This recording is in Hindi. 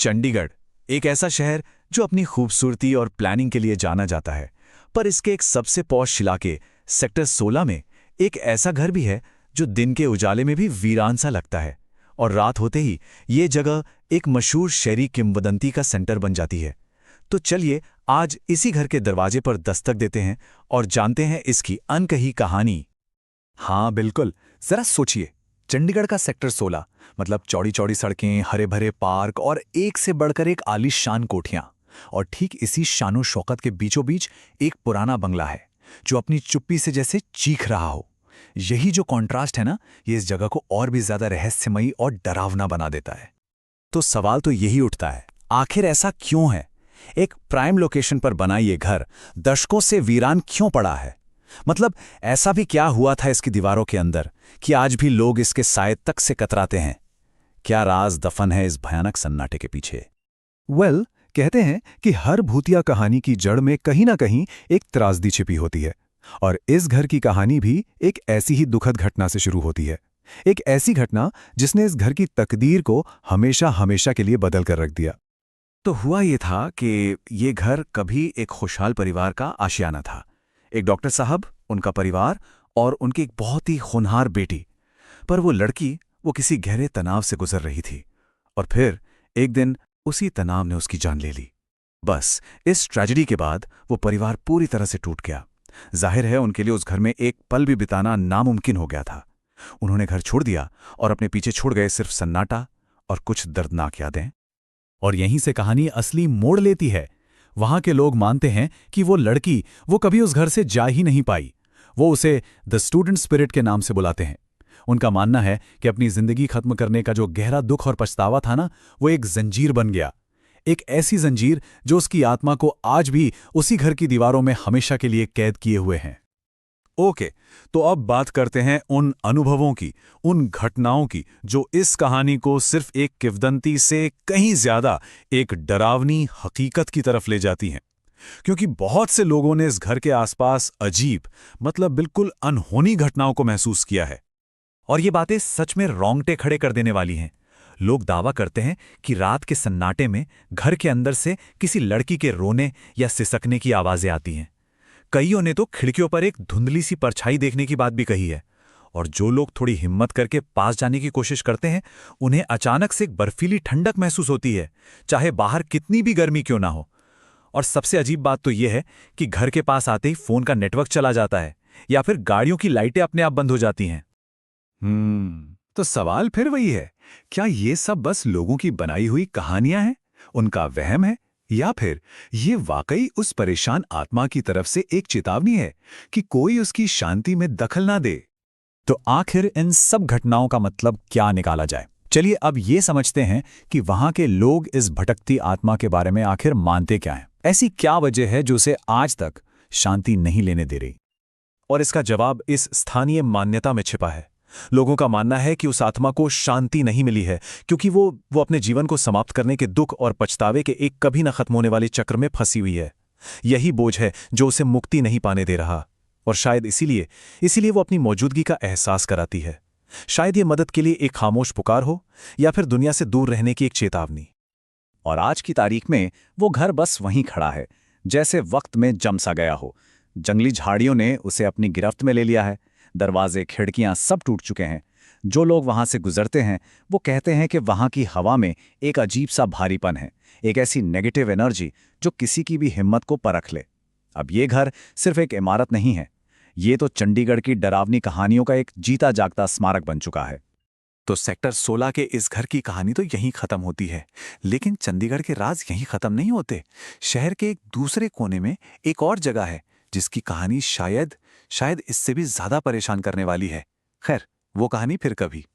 चंडीगढ़ एक ऐसा शहर जो अपनी खूबसूरती और प्लानिंग के लिए जाना जाता है, पर इसके एक सबसे पॉश इलाके सेक्टर 16 में एक ऐसा घर भी है जो दिन के उजाले में भी वीरान सा लगता है और रात होते ही ये जगह एक मशहूर शहरी किंवदंती का सेंटर बन जाती है। तो चलिए आज इसी घर के दरवाजे पर दस्तक देते हैं और जानते हैं इसकी अनकही कहानी। हाँ बिल्कुल, जरा सोचिए, चंडीगढ़ का सेक्टर 16 मतलब चौड़ी चौड़ी सड़कें, हरे भरे पार्क और एक से बढ़कर एक आलीशान कोठियां। और ठीक इसी शानो शौकत के बीचों बीच एक पुराना बंगला है जो अपनी चुप्पी से जैसे चीख रहा हो। यही जो कॉन्ट्रास्ट है ना, ये इस जगह को और भी ज्यादा रहस्यमयी और डरावना बना देता है। तो सवाल तो यही उठता है, आखिर ऐसा क्यों है? एक प्राइम लोकेशन पर बना ये घर दशकों से वीरान क्यों पड़ा है? मतलब ऐसा भी क्या हुआ था इसकी दीवारों के अंदर कि आज भी लोग इसके साए तक से कतराते हैं? क्या राज दफन है इस भयानक सन्नाटे के पीछे? कहते हैं कि हर भूतिया कहानी की जड़ में कहीं ना कहीं एक त्रासदी छिपी होती है। और इस घर की कहानी भी एक ऐसी ही दुखद घटना से शुरू होती है। एक ऐसी घटना जिसने इस घर की तकदीर को हमेशा हमेशा के लिए बदल कर रख दिया। तो हुआ ये था कि ये घर कभी एक खुशहाल परिवार का आशियाना था। एक डॉक्टर साहब, उनका परिवार और उनकी एक बहुत ही होनहार बेटी। पर वो लड़की वो किसी गहरे तनाव से गुजर रही थी और फिर एक दिन उसी तनाव ने उसकी जान ले ली। बस इस ट्रेजेडी के बाद वो परिवार पूरी तरह से टूट गया। जाहिर है उनके लिए उस घर में एक पल भी बिताना नामुमकिन हो गया था। उन्होंने घर छोड़ दिया और अपने पीछे छोड़ गए सिर्फ सन्नाटा और कुछ दर्दनाक यादें। और यहीं से कहानी असली मोड़ लेती है। वहां के लोग मानते हैं कि वो लड़की वो कभी उस घर से जा ही नहीं पाई। वो उसे द स्टूडेंट स्पिरिट के नाम से बुलाते हैं। उनका मानना है कि अपनी जिंदगी खत्म करने का जो गहरा दुख और पछतावा था ना, वो एक जंजीर बन गया। एक ऐसी जंजीर जो उसकी आत्मा को आज भी उसी घर की दीवारों में हमेशा के लिए कैद किए हुए हैं। ओके, तो अब बात करते हैं उन अनुभवों की, उन घटनाओं की जो इस कहानी को सिर्फ एक किंवदंती से कहीं ज्यादा एक डरावनी हकीकत की तरफ ले जाती हैं। क्योंकि बहुत से लोगों ने इस घर के आसपास अजीब, मतलब बिल्कुल अनहोनी घटनाओं को महसूस किया है। और ये बातें सच में रोंगटे खड़े कर देने वाली हैं। लोग दावा करते हैं कि रात के सन्नाटे में घर के अंदर से किसी लड़की के रोने या सिसकने की आवाजें आती हैं। कईयों ने तो खिड़कियों पर एक धुंधली सी परछाई देखने की बात भी कही है। और जो लोग थोड़ी हिम्मत करके पास जाने की कोशिश करते हैं, उन्हें अचानक से एक बर्फीली ठंडक महसूस होती है, चाहे बाहर कितनी भी गर्मी क्यों ना हो। और सबसे अजीब बात तो यह है कि घर के पास आते ही फोन का नेटवर्क चला जाता है या फिर गाड़ियों की लाइटें अपने आप बंद हो जाती हैं। तो सवाल फिर वही है, क्या ये सब बस लोगों की बनाई हुई कहानियां हैं, उनका वहम है, या फिर ये वाकई उस परेशान आत्मा की तरफ से एक चेतावनी है कि कोई उसकी शांति में दखल ना दे? तो आखिर इन सब घटनाओं का मतलब क्या निकाला जाए? चलिए अब ये समझते हैं कि वहां के लोग इस भटकती आत्मा के बारे में आखिर मानते क्या हैं। ऐसी क्या वजह है जो उसे आज तक शांति नहीं लेने दे रही? और इसका जवाब इस स्थानीय मान्यता में छिपा है। लोगों का मानना है कि उस आत्मा को शांति नहीं मिली है क्योंकि वो अपने जीवन को समाप्त करने के दुख और पछतावे के एक कभी न खत्म होने वाले चक्र में फंसी हुई है। यही बोझ है जो उसे मुक्ति नहीं पाने दे रहा। और शायद इसीलिए वो अपनी मौजूदगी का एहसास कराती है। शायद ये मदद के लिए एक खामोश पुकार हो या फिर दुनिया से दूर रहने की एक चेतावनी। और आज की तारीख में वो घर बस वहीं खड़ा है, जैसे वक्त में जम सा गया हो। जंगली झाड़ियों ने उसे अपनी गिरफ्त में ले लिया है। दरवाजे, खिड़कियां सब टूट चुके हैं। जो लोग वहां से गुजरते हैं वो कहते हैं कि वहां की हवा में एक अजीब सा भारीपन है, एक ऐसी नेगेटिव एनर्जी जो किसी की भी हिम्मत को परख ले। अब ये घर सिर्फ एक इमारत नहीं है, ये तो चंडीगढ़ की डरावनी कहानियों का एक जीता जागता स्मारक बन चुका है। तो सेक्टर 16 के इस घर की कहानी तो यहीं खत्म होती है, लेकिन चंडीगढ़ के राज यहीं खत्म नहीं होते। शहर के एक दूसरे कोने में एक और जगह है जिसकी कहानी शायद इससे भी ज्यादा परेशान करने वाली है। खैर, वो कहानी फिर कभी।